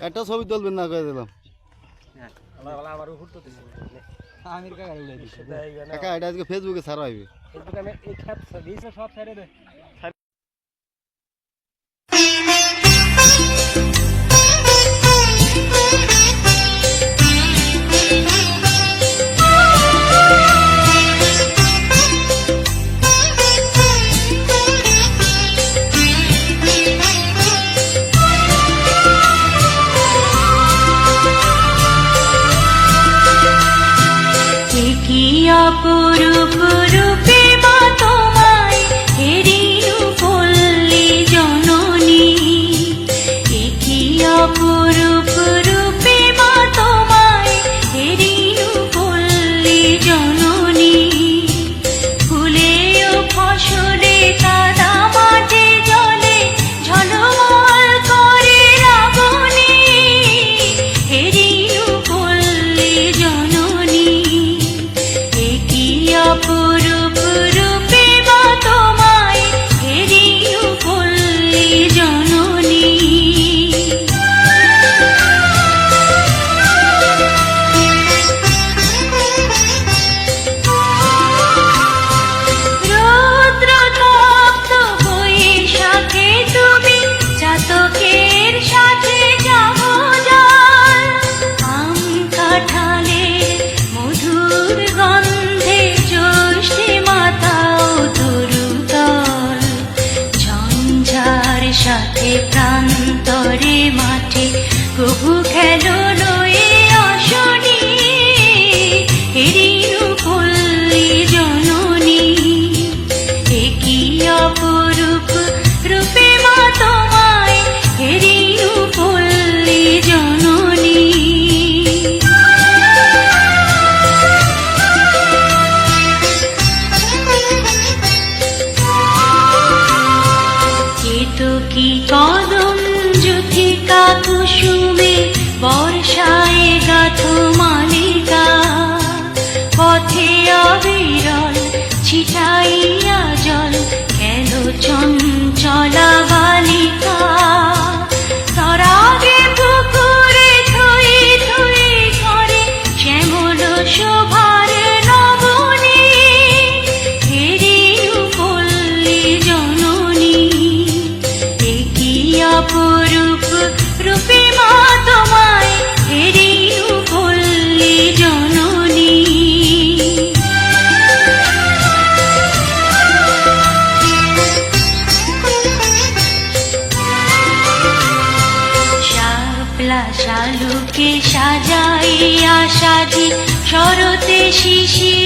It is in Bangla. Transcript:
একটা ছবি তুলবেন না করে দিলাম। কাকা এটা আজকে ফেসবুকে ছাড়া হইবে। অপরূপ রূপে মা তোমায় হেরিনু পল্লী জননী, একি অপরূপ রূপে মা তোমায় হেরিনু পল্লী জননী। ফুলে ও ফসলে কাদা মাঠে জলে ঝলমল করে রাবণী, হেরিনু পল্লী জননী। অপরূপ রূপে মা তোমায় হেরিনু পল্লী জননী। রৌদ্র তপ্ত বৈশাখে তুমি চাতকের সাথে যাবো জল, আম কাঁঠালের মধুর গন্ধে জ্যৈষ্ঠী মাতাও তরুতল। ঝঞ্ঝার সাথে প্রান্তরে মাঠে প্রভু খেলো লয়ে আসনি, হেরিনু পল্লী জননী। একি অপরূপ রূপে মা তোমায় হেরিনু পল্লী জননী। কি কদম জ্যোতিকা কুসুমে বর্ষায় গাথো মালিকা, পথে অবিরল ছিটাইয়া জল কেন চঞ্চলা বালিকা। তরাগে পুকুরে থই থই করে শ্যামল শোভার নবনী, হেরিনু পল্লী জননী। অপরূপ রূপে মা তোমায় হেরিনু পল্লী জননী। শাপলা শালুকে সাজাইয়া সাজি শরতে শিশির